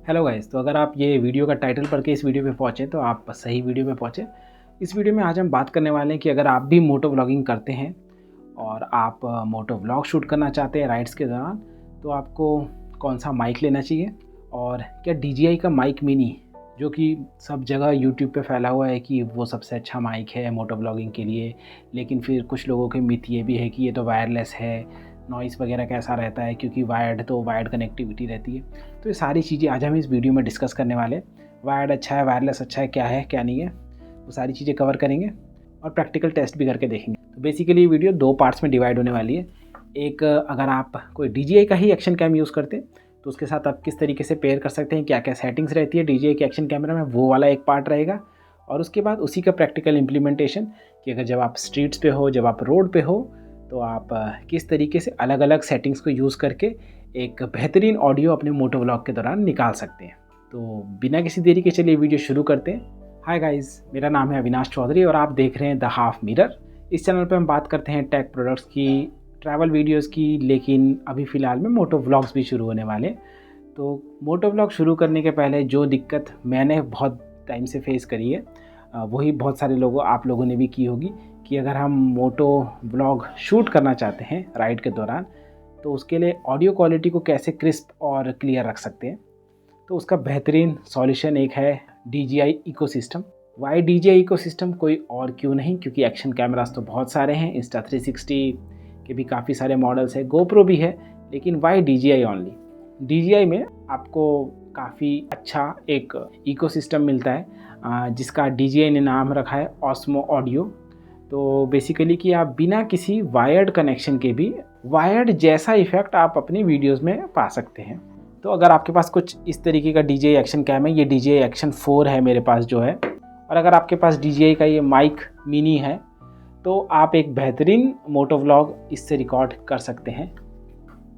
Hello guys, तो अगर आप ये वीडियो का टाइटल पढ़ के इस वीडियो पे पहुँचे तो आप सही वीडियो पे पहुँचे। इस वीडियो में आज हम बात करने वाले हैं कि अगर आप भी मोटो व्लॉगिंग करते हैं और आप मोटो व्लॉग शूट करना चाहते हैं राइड्स के दौरान, तो आपको कौन सा माइक लेना चाहिए और क्या DJI का माइक मिनी, जो कि सब जगह यूट्यूब पे फैला हुआ है कि वो सबसे अच्छा माइक है मोटो व्लॉगिंग के लिए, लेकिन फिर कुछ लोगों के मिथ ये भी है कि ये तो वायरलेस है, नॉइज़ वगैरह कैसा रहता है क्योंकि वायर्ड कनेक्टिविटी रहती है। तो ये सारी चीज़ें आज हम इस वीडियो में डिस्कस करने वाले हैं। वायर्ड अच्छा है, वायरलेस अच्छा है, क्या नहीं है, वो सारी चीज़ें कवर करेंगे और प्रैक्टिकल टेस्ट भी करके देखेंगे। तो बेसिकली ये वीडियो दो पार्ट्स में डिवाइड होने वाली है। एक, अगर आप कोई DJI का ही एक्शन कैम यूज़ करते हैं तो उसके साथ आप किस तरीके से पेयर कर सकते हैं, क्या क्या सेटिंग्स रहती है DJI के एक्शन कैमरा में, वो वाला एक पार्ट रहेगा। और उसके बाद उसी का प्रैक्टिकल इम्प्लीमेंटेशन कि अगर जब आप स्ट्रीट्स पे हो, जब आप रोड पे हो, तो आप किस तरीके से अलग अलग सेटिंग्स को यूज़ करके एक बेहतरीन ऑडियो अपने मोटो व्लॉग के दौरान निकाल सकते हैं। तो बिना किसी देरी के चलिए वीडियो शुरू करते हैं। हाय गाइस, मेरा नाम है अविनाश चौधरी और आप देख रहे हैं द हाफ मिरर। इस चैनल पे हम बात करते हैं टेक प्रोडक्ट्स की, ट्रैवल वीडियोस की, लेकिन अभी फ़िलहाल में मोटो व्लॉग्स भी शुरू होने वाले। तो मोटो व्लॉग शुरू करने के पहले जो दिक्कत मैंने बहुत टाइम से फेस करी है, वही बहुत सारे आप लोगों ने भी की होगी कि अगर हम मोटो व्लॉग शूट करना चाहते हैं राइड के दौरान, तो उसके लिए ऑडियो क्वालिटी को कैसे क्रिस्प और क्लियर रख सकते हैं। तो उसका बेहतरीन सॉल्यूशन एक है DJI ecosystem. Why DJI ecosystem? कोई और क्यों नहीं, क्योंकि एक्शन कैमरास तो बहुत सारे हैं, Insta360 के भी काफ़ी सारे मॉडल्स है, GoPro भी है, लेकिन वाई DJI ओनली? DJI में आपको काफ़ी अच्छा एक इकोसिस्टम मिलता है जिसका DJI ने नाम रखा है ऑस्मो ऑडियो। तो बेसिकली कि आप बिना किसी वायर्ड कनेक्शन के भी वायर्ड जैसा इफ़ेक्ट आप अपनी वीडियोस में पा सकते हैं। तो अगर आपके पास कुछ इस तरीके का DJI एक्शन कैम है, ये DJI एक्शन 4 है मेरे पास जो है, और अगर आपके पास DJI का ये माइक मिनी है, तो आप एक बेहतरीन मोटो व्लॉग इससे रिकॉर्ड कर सकते हैं।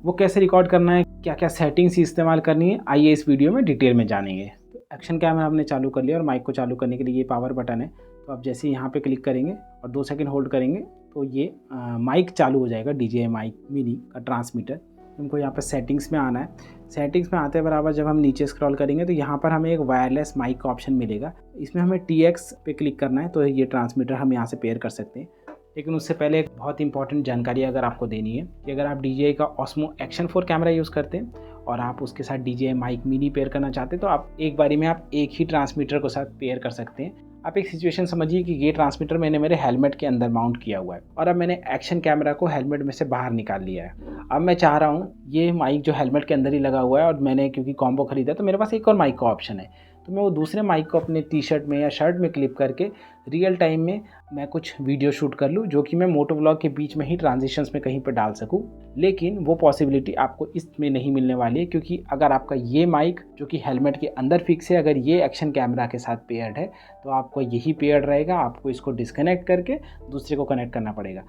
वो कैसे रिकॉर्ड करना है, क्या क्या सेटिंग्स इस्तेमाल करनी है, आइए इस वीडियो में डिटेल में जानेंगे। तो एक्शन कैमरा हमने चालू कर लिया और माइक को चालू करने के लिए ये पावर बटन है। तो आप जैसे ही यहाँ पे क्लिक करेंगे और 2 सेकंड होल्ड करेंगे तो ये माइक चालू हो जाएगा, DJI माइक मिनी का ट्रांसमीटर। हमको यहाँ पर सेटिंग्स में आना है। सेटिंग्स में आते बराबर जब हम नीचे स्क्रॉल करेंगे तो यहाँ पर हमें एक वायरलेस माइक का ऑप्शन मिलेगा। इसमें हमें TX पे क्लिक करना है, तो ये ट्रांसमीटर हम यहाँ से पेयर कर सकते हैं। लेकिन उससे पहले एक बहुत इंपॉर्टेंट जानकारी अगर आपको देनी है कि अगर आप DJI का ऑस्मो एक्शन 4 कैमरा यूज़ करते हैं और आप उसके साथ DJI माइक मिनी पेयर करना चाहते हैं, तो आप एक बारी में आप एक ही ट्रांसमीटर को साथ पेयर कर सकते हैं। आप एक सिचुएशन समझिए कि ये ट्रांसमीटर मैंने मेरे हेलमेट के अंदर माउंट किया हुआ है और अब मैंने एक्शन कैमरा को हेलमेट में से बाहर निकाल लिया है। अब मैं चाह रहा हूँ ये माइक जो हेलमेट के अंदर ही लगा हुआ है, और मैंने क्योंकि कॉम्बो खरीदा तो मेरे पास एक और माइक का ऑप्शन है, तो मैं वो दूसरे माइक को अपने T-शर्ट में या शर्ट में क्लिप करके रियल टाइम में मैं कुछ वीडियो शूट कर लूँ, जो कि मैं मोटो व्लॉग के बीच में ही ट्रांजिशंस में कहीं पर डाल सकूँ। लेकिन वो पॉसिबिलिटी आपको इसमें नहीं मिलने वाली है, क्योंकि अगर आपका ये माइक जो कि हेलमेट के अंदर फिक्स है, अगर ये एक्शन कैमरा के साथ पेयर्ड है, तो आपको यही पेयर्ड रहेगा, आपको इसको डिस्कनेक्ट करके दूसरे को कनेक्ट करना पड़ेगा।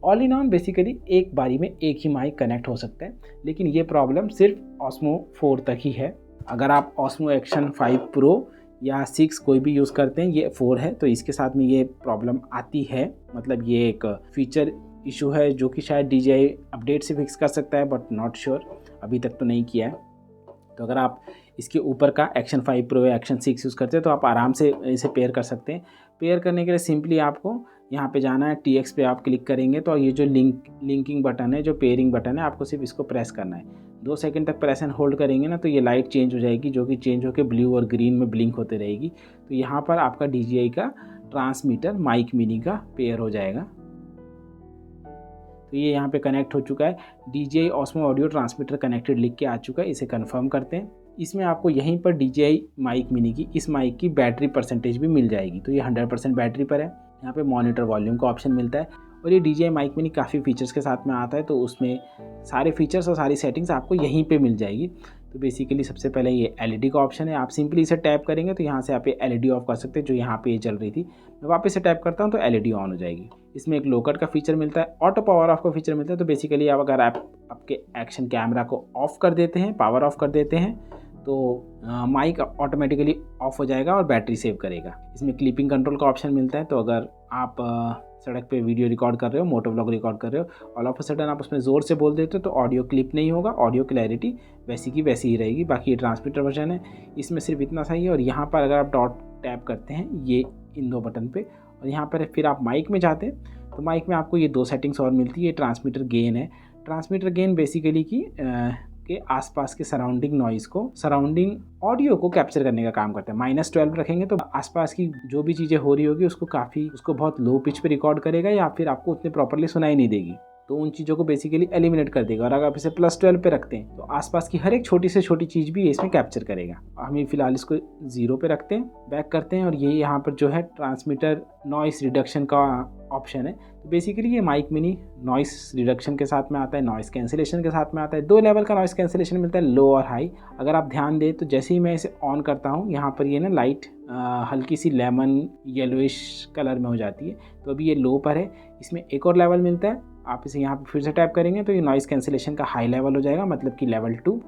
ऑल इन ऑल बेसिकली एक बारी में एक ही माइक कनेक्ट हो सकता है, लेकिन ये प्रॉब्लम सिर्फ ऑस्मो 4 तक ही है। अगर आप ऑस्मो एक्शन 5 प्रो या 6 कोई भी यूज़ करते हैं, ये 4 है, तो इसके साथ में ये प्रॉब्लम आती है। मतलब ये एक फीचर इशू है जो कि शायद DJI अपडेट से फिक्स कर सकता है, बट नॉट श्योर, अभी तक तो नहीं किया है। तो अगर आप इसके ऊपर का एक्शन 5 प्रो या एक्शन 6 यूज़ करते हैं तो आप आराम से इसे पेयर कर सकते हैं। पेयर करने के लिए सिंपली आपको यहाँ पे जाना है, TX पे आप क्लिक करेंगे तो ये जो लिंकिंग बटन है, जो पेयरिंग बटन है, आपको सिर्फ इसको प्रेस करना है। 2 सेकंड तक प्रेस एंड होल्ड करेंगे ना, तो ये लाइट चेंज हो जाएगी, जो कि चेंज होकर ब्लू और ग्रीन में ब्लिंक होते रहेगी। तो यहाँ पर आपका DJI का ट्रांसमीटर माइक मिनी का पेयर हो जाएगा। तो ये यहाँ पे कनेक्ट हो चुका है, DJI osmo audio transmitter connected लिख के आ चुका है। इसे कंफर्म करते हैं। इसमें आपको यहीं पर DJI माइक मिनी की इस माइक की बैटरी परसेंटेज भी मिल जाएगी। तो ये 100% बैटरी पर है। यहाँ पे मॉनिटर वॉल्यूम का ऑप्शन मिलता है, और ये DJI माइक मिनी काफ़ी फीचर्स के साथ में आता है, तो उसमें सारे फीचर्स और सारी सेटिंग्स आपको यहीं पे मिल जाएगी। तो बेसिकली सबसे पहले ये LED का ऑप्शन है, आप सिंपली इसे टैप करेंगे तो यहाँ से आप ये LED ऑफ कर सकते हैं, जो यहाँ पे ये चल रही थी। मैं वापस से टैप करता हूँ तो LED ऑन हो जाएगी। इसमें एक लो कट का फीचर मिलता है, ऑटो पावर ऑफ का फीचर मिलता है। तो बेसिकली आप अगर आप आपके एक्शन कैमरा को ऑफ कर देते हैं, पावर ऑफ कर देते हैं, तो माइक ऑटोमेटिकली ऑफ हो जाएगा और बैटरी सेव करेगा। इसमें क्लिपिंग कंट्रोल का ऑप्शन मिलता है, तो अगर आप सड़क पे वीडियो रिकॉर्ड कर रहे हो, मोटो व्लॉग रिकॉर्ड कर रहे हो, ऑल ऑफ अ सडन आप उसमें ज़ोर से बोल देते हो तो ऑडियो क्लिप नहीं होगा, ऑडियो क्लैरिटी वैसी की वैसी ही रहेगी। बाकी ये ट्रांसमीटर वर्जन है, इसमें सिर्फ इतना सा ही है। और यहाँ पर अगर आप डॉट टैप करते हैं ये इन 2 बटन पे, और यहाँ पर फिर आप माइक में जाते हैं तो माइक में आपको ये 2 सेटिंग्स और मिलती है। ये ट्रांसमीटर गेन है। ट्रांसमीटर गेन बेसिकली के आसपास के सराउंडिंग नॉइज़ को, सराउंडिंग ऑडियो को कैप्चर करने का काम करता है। -12 रखेंगे तो आसपास की जो भी चीज़ें हो रही होगी उसको बहुत लो पिच पे रिकॉर्ड करेगा या फिर आपको उतने प्रॉपर्ली सुनाई नहीं देगी, तो उन चीज़ों को बेसिकली एलिमिनेट कर देगा। और अगर आप इसे +12 पे रखते हैं तो आसपास की हर एक छोटी से छोटी चीज़ भी इसमें कैप्चर करेगा। हम फिलहाल इसको 0 पे रखते हैं, बैक करते हैं, और ये यहाँ पर जो है ट्रांसमीटर नॉइस रिडक्शन का ऑप्शन है। तो बेसिकली ये माइक मिनी नॉइस रिडक्शन के साथ में आता है, नॉइस कैंसिलेशन के साथ में आता है। 2 लेवल का नॉइस कैंसिलेशन मिलता है, लो और हाई। अगर आप ध्यान दें तो जैसे ही मैं इसे ऑन करता हूँ यहाँ पर ये ना लाइट हल्की सी लेमन येलोइश कलर में हो जाती है, तो अभी ये लो पर है। इसमें एक और लेवल मिलता है, आप इसे यहाँ पर फिर से टैप करेंगे तो ये नॉइस कैंसिलेशन का हाई लेवल हो जाएगा, मतलब कि लेवल 2,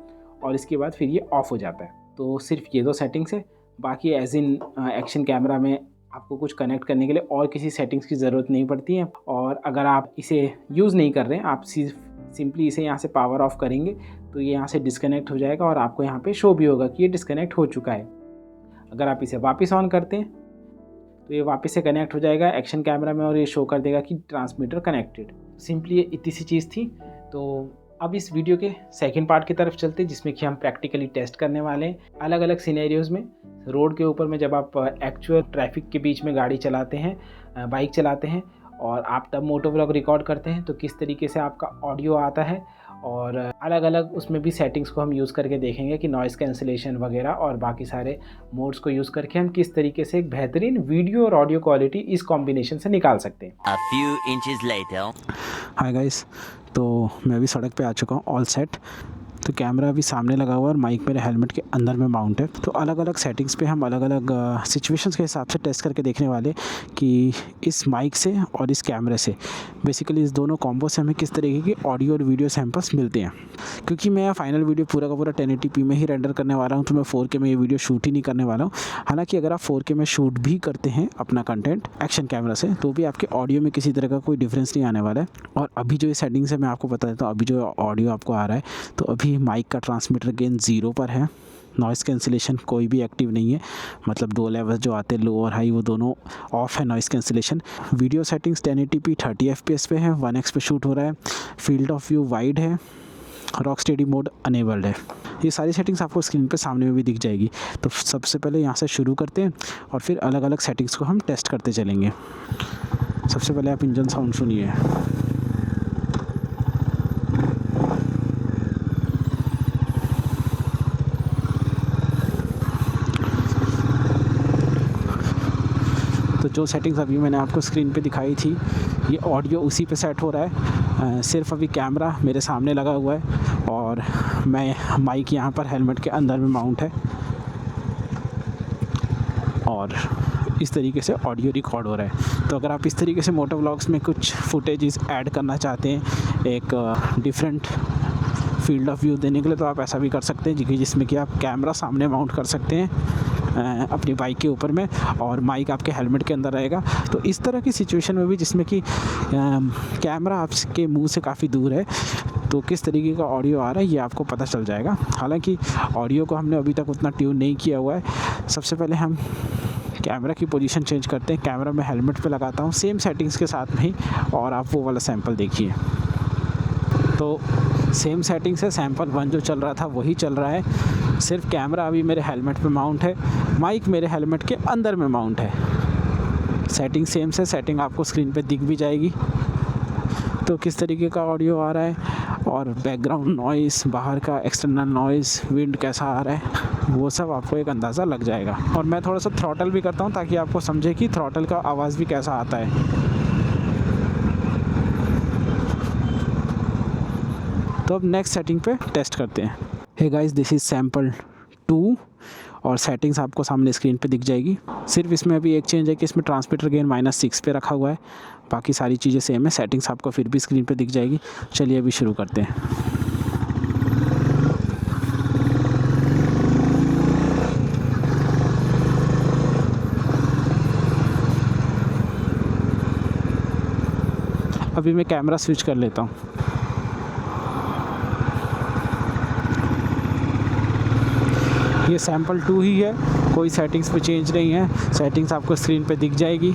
और इसके बाद फिर ये ऑफ हो जाता है। तो सिर्फ ये 2 सेटिंग्स है। बाकी एज इन एक्शन कैमरा में आपको कुछ कनेक्ट करने के लिए और किसी सेटिंग्स की ज़रूरत नहीं पड़ती है। और अगर आप इसे यूज़ नहीं कर रहे हैं, आप सिंपली इसे यहाँ से पावर ऑफ करेंगे तो ये यहाँ से डिस्कनेक्ट हो जाएगा, और आपको यहाँ पे शो भी होगा कि ये डिस्कनेक्ट हो चुका है। अगर आप इसे वापस ऑन करते हैं तो ये वापस से कनेक्ट हो जाएगा एक्शन कैमरा में, और ये शो कर देगा कि ट्रांसमीटर कनेक्टेड। सिंपली ये इतनी सी चीज़ थी। तो अब इस वीडियो के सेकंड पार्ट की तरफ चलते हैं, जिसमें कि हम प्रैक्टिकली टेस्ट करने वाले हैं अलग अलग सिनेरियोज़ में। रोड के ऊपर में जब आप एक्चुअल ट्रैफिक के बीच में गाड़ी चलाते हैं, बाइक चलाते हैं, और आप तब मोटो व्लॉग रिकॉर्ड करते हैं तो किस तरीके से आपका ऑडियो आता है, और अलग अलग उसमें भी सेटिंग्स को हम यूज़ करके देखेंगे कि नॉइज़ कैंसिलेशन वगैरह और बाकी सारे मोड्स को यूज़ करके हम किस तरीके से एक बेहतरीन वीडियो और ऑडियो क्वालिटी इस कॉम्बिनेशन से निकाल सकते हैं। A few inches later. Hi guys, तो मैं अभी सड़क पे आ चुका हूँ, ऑल सेट। तो कैमरा अभी सामने लगा हुआ है और माइक मेरे हेलमेट के अंदर में माउंट है। तो अलग अलग सेटिंग्स पे हम अलग अलग सिचुएशंस के हिसाब से टेस्ट करके देखने वाले कि इस माइक से और इस कैमरे से, बेसिकली इस दोनों कॉम्बो से हमें किस तरीके की ऑडियो और वीडियो सैंपल्स मिलते हैं। क्योंकि मैं फाइनल वीडियो पूरा का पूरा 1080p में ही रेंडर करने वाला हूँ, तो मैं 4K में ये वीडियो शूट ही नहीं करने वाला हूँ। हालांकि अगर आप 4K में शूट भी करते हैं अपना कंटेंट एक्शन कैमरा से, तो भी आपके ऑडियो में किसी तरह का कोई डिफरेंस नहीं आने वाला है। और अभी जो ये सेटिंग्स है मैं आपको बता देता हूँ। अभी जो ऑडियो आपको आ रहा है, तो अभी माइक का ट्रांसमीटर गेन 0 पर है, नॉइज़ कैंसिलेशन कोई भी एक्टिव नहीं है, मतलब 2 लेवल जो आते हैं लो और हाई वो दोनों ऑफ है, noise cancellation. Video settings 1080p 30 fps पे है, 1x पे शूट हो रहा है, फील्ड ऑफ व्यू वाइड है, रॉक स्टेडी मोड अनेबल्ड है। ये सारी सेटिंग्स आपको स्क्रीन पे सामने में भी दिख जाएगी। तो सबसे पहले यहाँ से शुरू करते हैं और फिर अलग अलग सेटिंग्स को हम टेस्ट करते चलेंगे। सबसे पहले आप इंजन साउंड सुनिए। तो जो सेटिंग्स अभी मैंने आपको स्क्रीन पे दिखाई थी, ये ऑडियो उसी पे सेट हो रहा है। सिर्फ अभी कैमरा मेरे सामने लगा हुआ है और मैं माइक यहाँ पर हेलमेट के अंदर में माउंट है, और इस तरीके से ऑडियो रिकॉर्ड हो रहा है। तो अगर आप इस तरीके से मोटो व्लॉग्स में कुछ फुटेजेस ऐड करना चाहते हैं, एक डिफरेंट फील्ड ऑफ व्यू देने के लिए, तो आप ऐसा भी कर सकते हैं जिसमें कि आप कैमरा सामने माउंट कर सकते हैं अपनी बाइक के ऊपर में, और माइक आपके हेलमेट के अंदर रहेगा। तो इस तरह की सिचुएशन में भी जिसमें कि कैमरा आपके मुंह से काफ़ी दूर है, तो किस तरीके का ऑडियो आ रहा है ये आपको पता चल जाएगा। हालांकि ऑडियो को हमने अभी तक उतना ट्यून नहीं किया हुआ है। सबसे पहले हम कैमरा की पोजीशन चेंज करते हैं। कैमरा मैं हेलमेट पे लगाता हूँ सेम सेटिंग्स के साथ में ही, और आप वो वाला सैंपल देखिए। तो सेम सेटिंग्स है, सैंपल 1 जो चल रहा था वही चल रहा है। सिर्फ कैमरा अभी मेरे हेलमेट पे माउंट है, माइक मेरे हेलमेट के अंदर में माउंट है। सेटिंग सेम से, सेटिंग आपको स्क्रीन पे दिख भी जाएगी। तो किस तरीके का ऑडियो आ रहा है, और बैकग्राउंड नॉइज़, बाहर का एक्सटर्नल नॉइज़, विंड कैसा आ रहा है, वो सब आपको एक अंदाज़ा लग जाएगा। और मैं थोड़ा सा थ्रॉटल भी करता हूँ ताकि आपको समझे कि थ्रॉटल का आवाज़ भी कैसा आता है। तो अब नेक्स्ट सेटिंग पे टेस्ट करते हैं। Hey guys, this is sample 2, और सेटिंग्स आपको सामने स्क्रीन पे दिख जाएगी। सिर्फ इसमें अभी एक चेंज है कि इसमें ट्रांसमीटर गेन -6 पे रखा हुआ है, बाकी सारी चीज़ें सेम है। सेटिंग्स आपको फिर भी स्क्रीन पे दिख जाएगी। चलिए अभी शुरू करते हैं। अभी मैं कैमरा स्विच कर लेता हूँ। ये सैम्पल 2 ही है, कोई सेटिंग्स पे चेंज नहीं है। सेटिंग्स आपको स्क्रीन पे दिख जाएगी।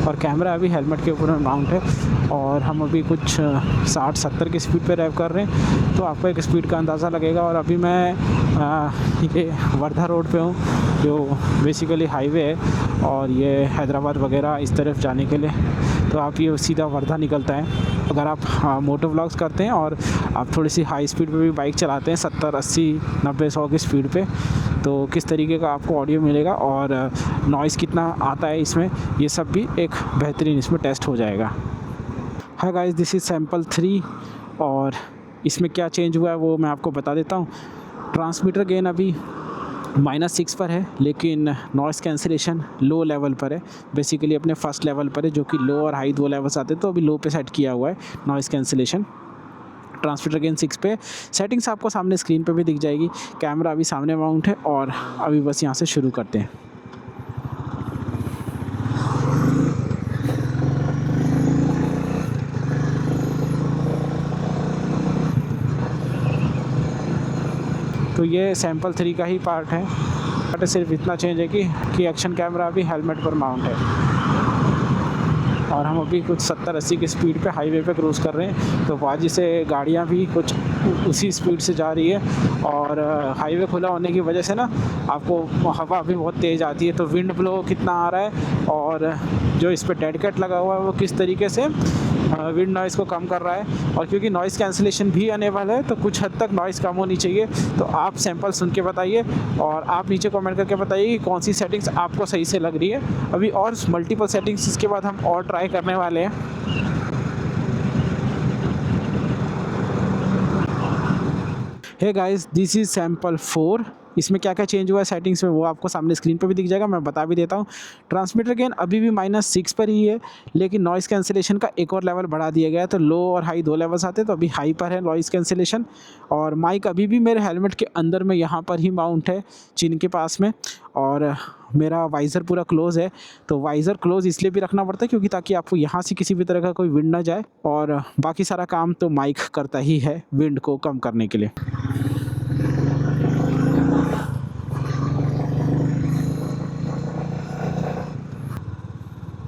और कैमरा अभी हेलमेट के ऊपर माउंट है और हम अभी कुछ 60-70 की स्पीड पे ड्राइव कर रहे हैं, तो आपको एक स्पीड का अंदाज़ा लगेगा। और अभी मैं ये वर्धा रोड पे हूँ, जो बेसिकली हाईवे है और ये हैदराबाद वगैरह इस तरफ जाने के लिए, तो आप ये सीधा वर्धा निकलता है। अगर आप मोटो व्लॉग्स करते हैं और आप थोड़ी सी हाई स्पीड पे भी बाइक चलाते हैं 70, 80, 90, 100 की स्पीड पे, तो किस तरीके का आपको ऑडियो मिलेगा और नॉइज़ कितना आता है इसमें, ये सब भी एक बेहतरीन इसमें टेस्ट हो जाएगा। Hi guys, this is sample 3 और इसमें क्या चेंज हुआ है वो मैं आपको बता देता हूँ। ट्रांसमीटर गेन अभी -6 पर है, लेकिन नॉइज़ कैंसिलेशन लो लेवल पर है। बेसिकली अपने फर्स्ट लेवल पर है, जो कि लो और हाई 2 लेवल्स आते हैं, तो अभी लो पे सेट किया हुआ है नॉइज़ कैंसिलेशन। ट्रांसमीटर गेन 6 पे। सेटिंग्स आपको सामने स्क्रीन पे भी दिख जाएगी। कैमरा अभी सामने माउंट है और अभी बस यहाँ से शुरू करते हैं। तो ये सैम्पल 3 का ही पार्ट है। बट सिर्फ इतना चेंज है कि एक्शन कैमरा अभी हेलमेट पर माउंट है और हम अभी कुछ 70-80 की स्पीड पे हाईवे पे क्रूज़ कर रहे हैं, तो बाजी से गाड़ियाँ भी कुछ उसी स्पीड से जा रही है। और हाईवे खुला होने की वजह से ना आपको हवा भी बहुत तेज़ आती है, तो विंड ब्लो कितना आ रहा है और जो इस पर डेड कैट लगा हुआ है वो किस तरीके से विंड नॉइज़ को कम कर रहा है। और क्योंकि नॉइज़ कैंसिलेशन भी अनेबल है, तो कुछ हद तक नॉइज़ कम होनी चाहिए। तो आप सैंपल सुन के बताइए और आप नीचे कमेंट करके बताइए कि कौन सी सेटिंग्स आपको सही से लग रही है। अभी और मल्टीपल सेटिंग्स इसके बाद हम और ट्राई करने वाले हैं। Hey guys, this is sample 4। इसमें क्या क्या चेंज हुआ है सेटिंग्स में वो आपको सामने स्क्रीन पे भी दिख जाएगा, मैं बता भी देता हूँ। ट्रांसमीटर गेन अभी भी -6 पर ही है, लेकिन नॉइज़ कैंसिलेशन का एक और लेवल बढ़ा दिया गया है। तो लो और हाई 2 लेवल्स आते हैं, तो अभी हाई पर है नॉइज़ कैंसिलेशन। और माइक अभी भी मेरे हेलमेट के अंदर में यहाँ पर ही माउंट है, चिन के पास में। और मेरा वाइज़र पूरा क्लोज़ है, तो वाइज़र क्लोज़ इसलिए भी रखना पड़ता है क्योंकि ताकि आपको यहाँ से किसी भी तरह का कोई विंड ना जाए। और बाकी सारा काम तो माइक करता ही है विंड को कम करने के लिए।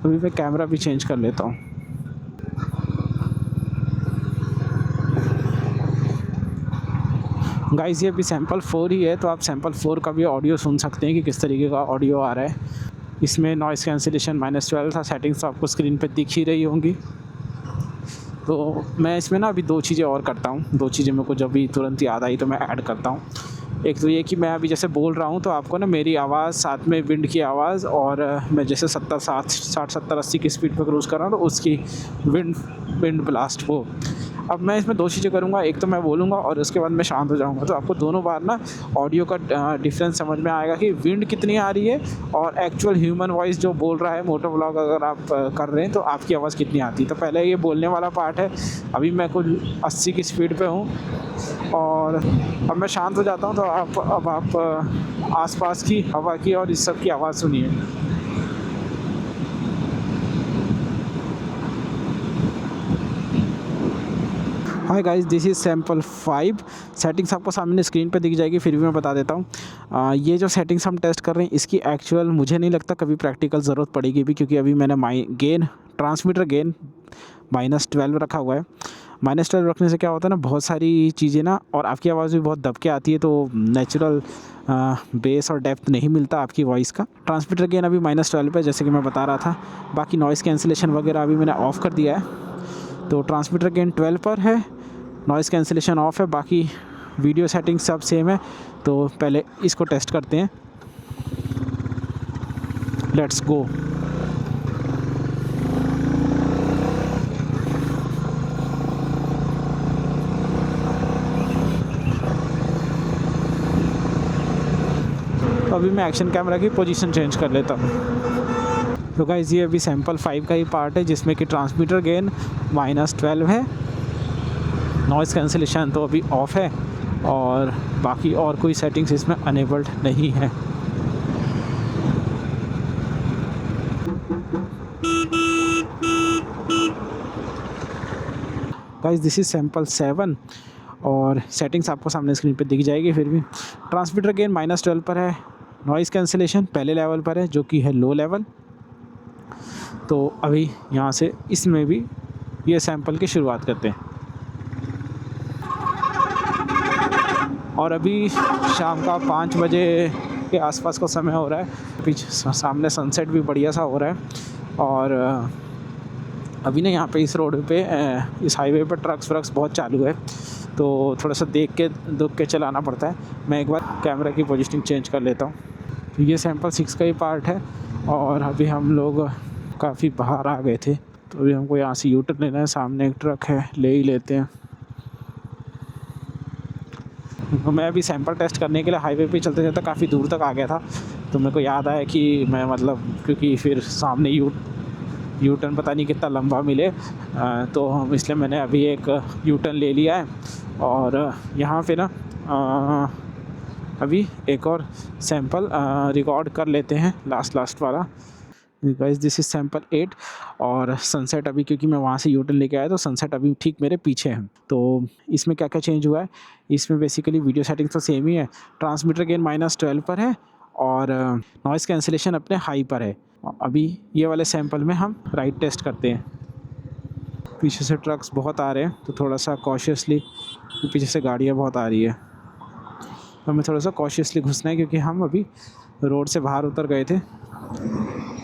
अभी मैं कैमरा भी चेंज कर लेता हूँ। गाइस, ये भी सैम्पल 4 ही है, तो आप सैम्पल 4 का भी ऑडियो सुन सकते हैं कि किस तरीके का ऑडियो आ रहा है। इसमें नॉइज़ कैंसिलेशन -12 था। सेटिंग्स तो आपको स्क्रीन पे दिख ही रही होंगी। तो मैं इसमें ना अभी 2 चीज़ें और करता हूँ। 2 चीज़ें मेरे को जब भी तुरंत याद आई तो मैं ऐड करता हूँ। एक तो ये कि मैं अभी जैसे बोल रहा हूँ तो आपको ना मेरी आवाज़ साथ में विंड की आवाज़, और मैं जैसे 60-70-80 की स्पीड पर क्रूज़ कर रहा हूँ तो उसकी विंड ब्लास्ट वो। अब मैं इसमें 2 चीज़ें करूँगा, एक तो मैं बोलूँगा और उसके बाद मैं शांत हो जाऊँगा, तो आपको दोनों बार ना ऑडियो का डिफरेंस समझ में आएगा कि विंड कितनी आ रही है और एक्चुअल ह्यूमन वॉइस जो बोल रहा है मोटो व्लॉग अगर आप कर रहे हैं तो आपकी आवाज़ कितनी आती है। तो पहले ये बोलने वाला पार्ट है। अभी मैं कुछ 80 की स्पीड पे हूँ और अब मैं शांत हो जाता हूँ, तो अब आप आसपास की हवा की और इस सब की आवाज़ सुनिए। Hi guys, this is sample 5। Settings आपको सामने स्क्रीन पे दिख जाएगी, फिर भी मैं बता देता हूँ। ये जो सेटिंग्स हम टेस्ट कर रहे हैं इसकी एक्चुअल मुझे नहीं लगता कभी प्रैक्टिकल ज़रूरत पड़ेगी भी, क्योंकि अभी मैंने ट्रांसमीटर गेन -12 रखा हुआ है। -12 रखने से क्या होता है ना, बहुत सारी चीज़ें ना, और आपकी आवाज़ भी बहुत दब के आती है, तो नेचुरल बेस और डेप्थ नहीं मिलता आपकी वॉइस का। ट्रांसमीटर गेन अभी -12 पे, जैसे कि मैं बता रहा था। बाकी नॉइज़ कैंसिलेशन वगैरह अभी मैंने ऑफ़ कर दिया है, तो ट्रांसमीटर गेन 12 पर है, नॉइज़ कैंसिलेशन ऑफ है, बाकी वीडियो सेटिंग्स सब सेम है। तो पहले इसको टेस्ट करते हैं। Let's go. अभी मैं एक्शन कैमरा की पोजीशन चेंज कर लेता हूँ। तो गाइस, ये अभी सैम्पल 5 का ही पार्ट है, जिसमें कि ट्रांसमीटर गेन -12 है, नॉइज़ कैंसिलेशन तो अभी ऑफ है, और बाकी और कोई सेटिंग्स इसमें अनेबल्ड नहीं है। गाइस दिस इज़ सैंपल 7 और सेटिंग्स आपको सामने स्क्रीन पे दिख जाएगी। फिर भी ट्रांसमीटर गेन -12 पर है, नॉइज़ कैंसिलेशन पहले लेवल पर है जो कि है लो लेवल। तो अभी यहाँ से इसमें भी ये सैंपल की शुरुआत करते हैं और अभी शाम का 5 बजे के आसपास का समय हो रहा है। पीछे सामने सनसेट भी बढ़िया सा हो रहा है और अभी ना यहाँ पे इस रोड पे इस हाईवे पर ट्रक्स व्रक्स बहुत चालू है, तो थोड़ा सा देख के चलाना पड़ता है। मैं एक बार कैमरा की पोजीशनिंग चेंज कर लेता हूँ। तो ये सैंपल 6 का ही पार्ट है और अभी हम लोग काफ़ी बाहर आ गए थे, तो अभी हमको यहाँ से यू टर्न लेना है। सामने एक ट्रक है, ले ही लेते हैं। तो मैं अभी सैंपल टेस्ट करने के लिए हाईवे पे चलते चलते काफ़ी दूर तक आ गया था, तो मेरे को याद आया कि मैं मतलब क्योंकि फिर सामने यू टर्न पता नहीं कितना लंबा मिले, तो हम इसलिए मैंने अभी एक यू टर्न ले लिया है और यहाँ पे ना अभी एक और सैंपल रिकॉर्ड कर लेते हैं, लास्ट वाला। गाइस दिस इज़ सैंपल 8 और सनसेट अभी क्योंकि मैं वहाँ से यू टर्न लेके आया तो सनसेट अभी ठीक मेरे पीछे है। तो इसमें क्या क्या चेंज हुआ है, इसमें बेसिकली वीडियो सेटिंग्स तो सेम ही है। ट्रांसमीटर गेन -12 पर है और नॉइज़ कैंसिलेशन अपने हाई पर है। अभी ये वाले सैंपल में हम राइड टेस्ट करते हैं। पीछे से ट्रक्स बहुत आ रहे हैं तो थोड़ा सा कॉशियसली, पीछे से गाड़ियाँ बहुत आ रही है तो हमें थोड़ा सा कॉशियसली घुसना है क्योंकि हम अभी रोड से बाहर उतर गए थे।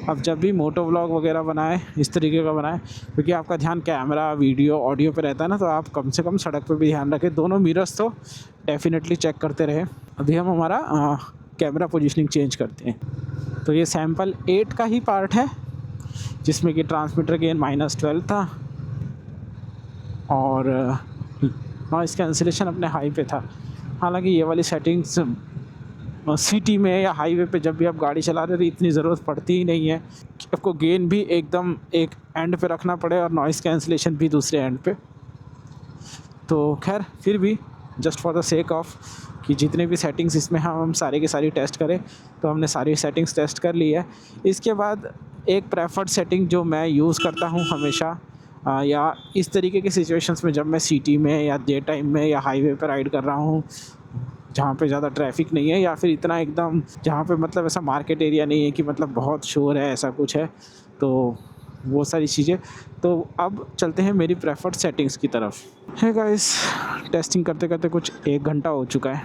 अब जब भी मोटो व्लॉग वगैरह बनाए इस तरीके का बनाए, क्योंकि आपका ध्यान कैमरा वीडियो ऑडियो पे रहता है ना, तो आप कम से कम सड़क पे भी ध्यान रखें। दोनों मिरर्स तो डेफिनेटली चेक करते रहे। अभी हम हमारा कैमरा पोजीशनिंग चेंज करते हैं। तो ये सैंपल 8 का ही पार्ट है जिसमें कि ट्रांसमीटर गेन -12 था और नॉइज़ कैंसिलेशन अपने हाई पे था। हालांकि ये वाली सेटिंग्स सिटी में या हाईवे पे जब भी आप गाड़ी चला रहे हो तो इतनी ज़रूरत पड़ती ही नहीं है कि आपको गेन भी एकदम एक एंड पे रखना पड़े और नॉइज़ कैंसिलेशन भी दूसरे एंड पे। तो खैर फिर भी just for the sake of कि जितने भी सेटिंग्स इसमें हम सारे की सारी टेस्ट करें, तो हमने सारी सेटिंग्स टेस्ट कर ली है। इसके बाद एक प्रेफर्ड सेटिंग जो मैं यूज़ करता हूँ हमेशा या इस तरीके की सिचुएशंस में जब मैं सिटी में या डे टाइम में या हाईवे पर राइड कर रहा हूँ जहाँ पे ज़्यादा ट्रैफिक नहीं है या फिर इतना एकदम जहाँ पे मतलब ऐसा मार्केट एरिया नहीं है कि मतलब बहुत शोर है ऐसा कुछ है, तो वो सारी चीज़ें। तो अब चलते हैं मेरी प्रेफर्ड सेटिंग्स की तरफ। है गाइस, टेस्टिंग करते करते कुछ 1 घंटा हो चुका है,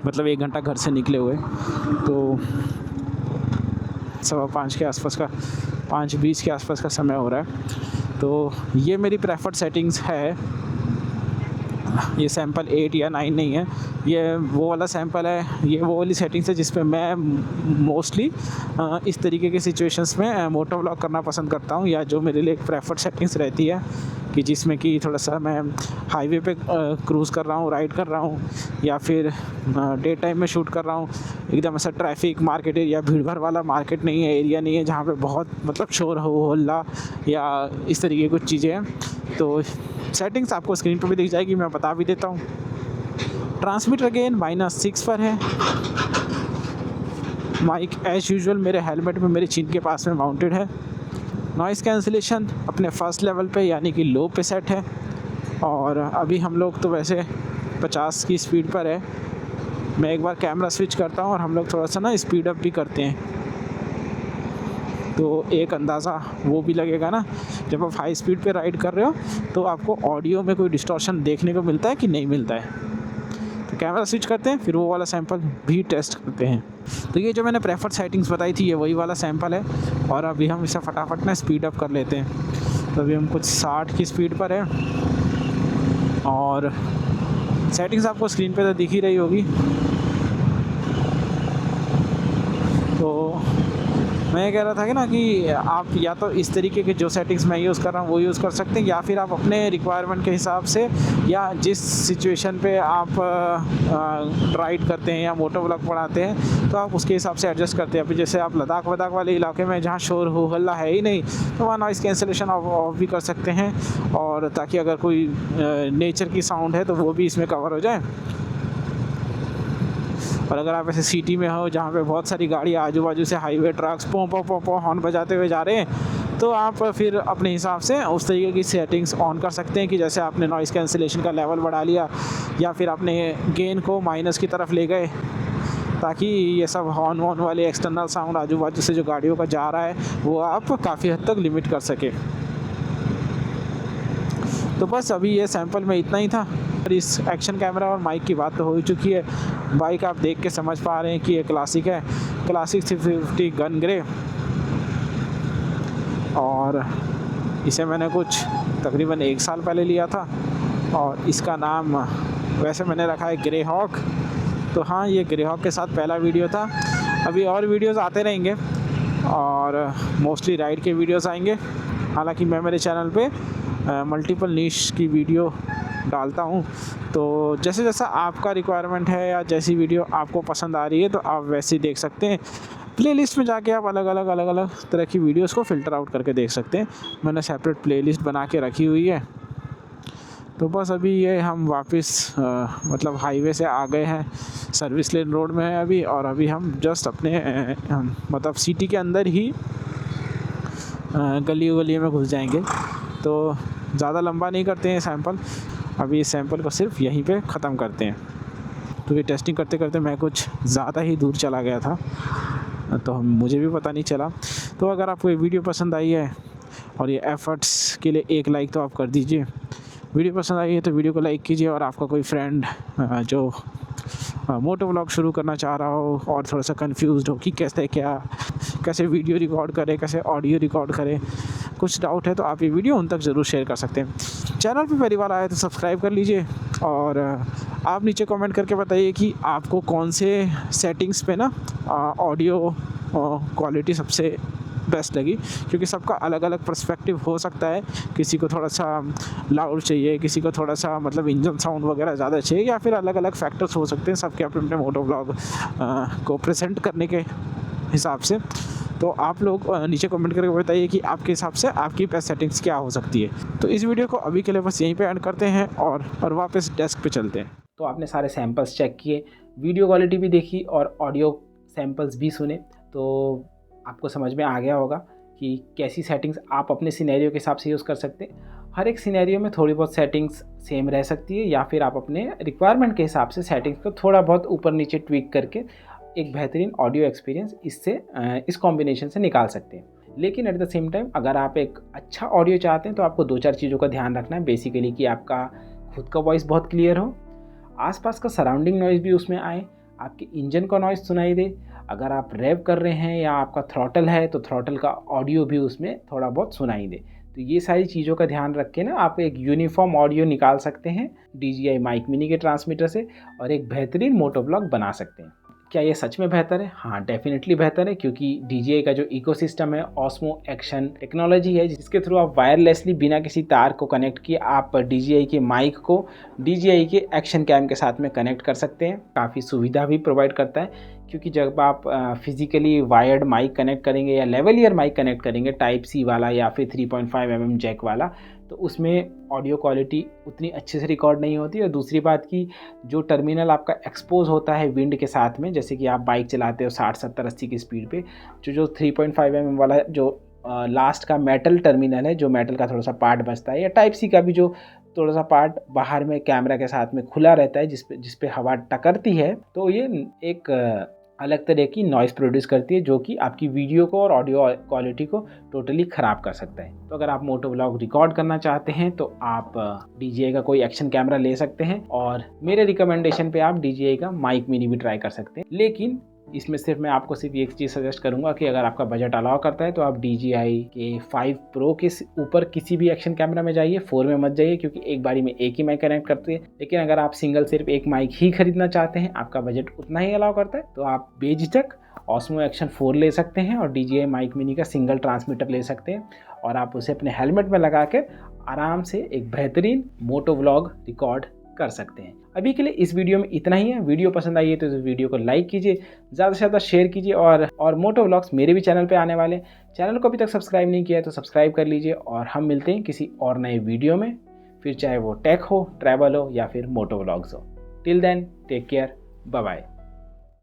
मतलब 1 घंटा घर से निकले हुए, तो 5:15 के आसपास का 5:20 के आसपास का समय हो रहा है। तो ये मेरी प्रेफर्ड सेटिंग्स है। ये सैंपल 8 या 9 नहीं है, ये वो वाला सैंपल है, ये वो वाली सेटिंग्स है जिस पे मैं मोस्टली इस तरीके के सिचुएशंस में मोटो व्लॉग करना पसंद करता हूँ, या जो मेरे लिए एक प्रेफर्ड सेटिंग्स रहती है कि जिसमें कि थोड़ा सा मैं हाईवे पे क्रूज़ कर रहा हूँ, राइड कर रहा हूँ, या फिर डे टाइम में शूट कर रहा हूँ। एकदम ऐसा ट्रैफिक मार्केट एरिया, भीड़ भाड़ वाला मार्केट नहीं है, एरिया नहीं है जहाँ पे बहुत मतलब शोर हो हल्ला या इस तरीके की कुछ चीज़ें हैं। तो सेटिंग्स आपको स्क्रीन पर भी दिख जाएगी, मैं बता भी देता हूँ। ट्रांसमीटर गेन -6 पर है। माइक एज यूजुअल मेरे हेलमेट में मेरे चिन के पास में माउंटेड है। नॉइज़ कैंसिलेशन अपने फर्स्ट लेवल पे यानी कि लो पे सेट है और अभी हम लोग तो वैसे 50 की स्पीड पर है। मैं एक बार कैमरा स्विच करता हूँ और हम लोग थोड़ा सा ना स्पीड अप भी करते हैं, तो एक अंदाज़ा वो भी लगेगा ना, जब आप हाई स्पीड पे राइड कर रहे हो तो आपको ऑडियो में कोई डिस्टॉर्शन देखने को मिलता है कि नहीं मिलता है। तो कैमरा स्विच करते हैं, फिर वो वाला सैंपल भी टेस्ट करते हैं। तो ये जो मैंने प्रेफर्ड सेटिंग्स बताई थी ये वही वाला सैंपल है और अभी हम इसे फटाफट ना स्पीड अप कर लेते हैं। तो अभी हम कुछ 60 की स्पीड पर है और सेटिंग्स आपको स्क्रीन पे तो दिख ही रही होगी। तो मैं कह रहा था कि ना कि आप या तो इस तरीके के जो सेटिंग्स मैं यूज़ कर रहा हूँ वो यूज़ कर सकते हैं, या फिर आप अपने रिक्वायरमेंट के हिसाब से या जिस सिचुएशन पे आप राइड करते हैं या मोटो व्लॉग बनाते हैं तो आप उसके हिसाब से एडजस्ट करते हैं। अभी जैसे आप लद्दाख वदाख वाले इलाके में जहाँ शोर हो हल्ला है ही नहीं, तो वहाँ नॉइज़ कैंसिलेशन ऑफ भी कर सकते हैं, और ताकि अगर कोई नेचर की साउंड है तो वो भी इसमें कवर हो जाए। और अगर आप ऐसे सिटी में हो जहाँ पे बहुत सारी गाड़ी आजू बाजू से हाईवे ट्रक्स पो हॉर्न बजाते हुए जा रहे हैं, तो आप फिर अपने हिसाब से उस तरीके की सेटिंग्स ऑन कर सकते हैं कि जैसे आपने नॉइज़ कैंसिलेशन का लेवल बढ़ा लिया या फिर आपने गेन को माइनस की तरफ ले गए, ताकि ये सब हॉर्न वॉर्न वाले एक्सटर्नल साउंड आजू बाजू से जो गाड़ियों का जा रहा है वो आप काफ़ी हद तक लिमिट कर सकें। तो बस अभी ये सैंपल में इतना ही था। और इस एक्शन कैमरा और माइक की बात तो हो ही चुकी है। बाइक आप देख के समझ पा रहे हैं कि ये क्लासिक है, क्लासिक 350 गन ग्रे, और इसे मैंने कुछ तकरीबन 1 साल पहले लिया था और इसका नाम वैसे मैंने रखा है ग्रे हॉक। तो हाँ, ये ग्रे हॉक के साथ पहला वीडियो था। अभी और वीडियोस आते रहेंगे और मोस्टली राइड के वीडियोस आएंगे। हालांकि मैं मेरे चैनल पे मल्टीपल नीश की वीडियो डालता हूँ, तो जैसे जैसा आपका रिक्वायरमेंट है या जैसी वीडियो आपको पसंद आ रही है तो आप वैसे ही देख सकते हैं। प्लेलिस्ट में जाके आप अलग अलग तरह की वीडियोस को फ़िल्टर आउट करके देख सकते हैं। मैंने सेपरेट प्लेलिस्ट बना के रखी हुई है। तो बस अभी ये हम वापस मतलब हाईवे से आ गए हैं, सर्विस लेन रोड में है अभी, और अभी हम जस्ट अपने मतलब सिटी के अंदर ही गली में घुस जाएंगे। तो ज़्यादा लंबा नहीं करते हैं सैंपल, अभी इस सैंपल को सिर्फ यहीं पे ख़त्म करते हैं। तो ये टेस्टिंग करते करते मैं कुछ ज़्यादा ही दूर चला गया था, तो मुझे भी पता नहीं चला। तो अगर आपको ये वीडियो पसंद आई है और ये एफर्ट्स के लिए एक लाइक तो आप कर दीजिए। वीडियो पसंद आई है तो वीडियो को लाइक कीजिए, और आपका कोई फ्रेंड जो मोटो व्लॉग शुरू करना चाह रहा हो और थोड़ा सा कंफ्यूज्ड हो कि कैसे वीडियो रिकॉर्ड करे, कैसे ऑडियो रिकॉर्ड करे, कुछ डाउट है तो आप ये वीडियो उन तक ज़रूर शेयर कर सकते हैं। चैनल पे पहली बार आए तो सब्सक्राइब कर लीजिए, और आप नीचे कमेंट करके बताइए कि आपको कौन से सेटिंग्स पे ना ऑडियो क्वालिटी सबसे बेस्ट लगी, क्योंकि सबका अलग अलग पर्सपेक्टिव हो सकता है। किसी को थोड़ा सा लाउड चाहिए, किसी को थोड़ा सा मतलब इंजन साउंड वगैरह ज़्यादा चाहिए, या फिर अलग अलग फैक्टर्स हो सकते हैं सबके अपने अपने मोटो व्लॉग को प्रेजेंट करने के हिसाब से। तो आप लोग नीचे कमेंट करके बताइए कि आपके हिसाब से आपकी बेस्ट सेटिंग्स क्या हो सकती है। तो इस वीडियो को अभी के लिए बस यहीं पे एंड करते हैं और वापस डेस्क पे चलते हैं। तो आपने सारे सैंपल्स चेक किए, वीडियो क्वालिटी भी देखी और ऑडियो सैंपल्स भी सुने, तो आपको समझ में आ गया होगा कि कैसी सेटिंग्स आप अपने सिनेरियो के हिसाब से यूज़ कर सकते हैं। हर एक सिनेरियो में थोड़ी बहुत सेटिंग्स सेम रह सकती है, या फिर आप अपने रिक्वायरमेंट के हिसाब से सेटिंग्स को थोड़ा बहुत ऊपर नीचे ट्विक करके एक बेहतरीन ऑडियो एक्सपीरियंस इस कॉम्बिनेशन से निकाल सकते हैं। लेकिन एट द सेम टाइम अगर आप एक अच्छा ऑडियो चाहते हैं तो आपको 2-4 चीज़ों का ध्यान रखना है। बेसिकली कि आपका खुद का वॉइस बहुत क्लियर हो, आसपास का सराउंडिंग नॉइज़ भी उसमें आए, आपके इंजन का नॉइज़ सुनाई दे। अगर आप रेव कर रहे हैं या आपका थ्रॉटल है तो थ्रॉटल का ऑडियो भी उसमें थोड़ा बहुत सुनाई दे। तो ये सारी चीज़ों का ध्यान रख के ना आप एक यूनिफॉर्म ऑडियो निकाल सकते हैं DJI माइक मिनी के ट्रांसमीटर से, और एक बेहतरीन मोटो व्लॉग बना सकते हैं। क्या ये सच में बेहतर है? हाँ, डेफिनेटली बेहतर है, क्योंकि DJI का जो इकोसिस्टम है ऑस्मो एक्शन टेक्नोलॉजी है, जिसके थ्रू आप वायरलेसली बिना किसी तार को कनेक्ट किए आप DJI के माइक को DJI के एक्शन कैम के साथ में कनेक्ट कर सकते हैं। काफ़ी सुविधा भी प्रोवाइड करता है, क्योंकि जब आप फिजिकली वायर्ड माइक कनेक्ट करेंगे या लेवलियर माइक कनेक्ट करेंगे टाइप C वाला या फिर 3.5 mm जैक वाला, तो उसमें ऑडियो क्वालिटी उतनी अच्छे से रिकॉर्ड नहीं होती। और दूसरी बात की जो टर्मिनल आपका एक्सपोज होता है विंड के साथ में, जैसे कि आप बाइक चलाते हो 60, 70, 80 की स्पीड पे, जो 3.5 mm वाला जो लास्ट का मेटल टर्मिनल है, जो मेटल का थोड़ा सा पार्ट बचता है, या टाइप C का भी जो थोड़ा सा पार्ट बाहर में कैमरा के साथ में खुला रहता है जिस पे हवा टकरती है, तो ये एक अलग तरह की नॉइज़ प्रोड्यूस करती है, जो कि आपकी वीडियो को और ऑडियो क्वालिटी को टोटली ख़राब कर सकता है। तो अगर आप मोटो व्लॉग रिकॉर्ड करना चाहते हैं तो आप DJI का कोई एक्शन कैमरा ले सकते हैं, और मेरे रिकमेंडेशन पे आप DJI का माइक मिनी भी ट्राई कर सकते हैं। लेकिन इसमें सिर्फ मैं आपको सिर्फ एक चीज़ सजेस्ट करूंगा कि अगर आपका बजट अलाउ करता है तो आप DJI के 5 Pro के ऊपर किसी भी एक्शन कैमरा में जाइए, 4 में मत जाइए, क्योंकि एक बारी में एक ही माइक कनेक्ट करते हैं। लेकिन अगर आप सिंगल सिर्फ एक माइक ही खरीदना चाहते हैं, आपका बजट उतना ही अलाउ करता है, तो आप बेझिझक ऑस्मो एक्शन 4 ले सकते हैं और DJI माइक मिनी का सिंगल ट्रांसमीटर ले सकते हैं, और आप उसे अपने हेलमेट में लगा कर आराम से एक बेहतरीन मोटो व्लॉग रिकॉर्ड कर सकते हैं। अभी के लिए इस वीडियो में इतना ही है। वीडियो पसंद आई है तो इस वीडियो को लाइक कीजिए, ज़्यादा से ज़्यादा शेयर कीजिए, और मोटो व्लॉग्स मेरे भी चैनल पे आने वाले, चैनल को अभी तक सब्सक्राइब नहीं किया है तो सब्सक्राइब कर लीजिए, और हम मिलते हैं किसी और नए वीडियो में, फिर चाहे वो टेक हो, ट्रैवल हो या फिर मोटो व्लॉग्स हो। Till then take care, bye bye.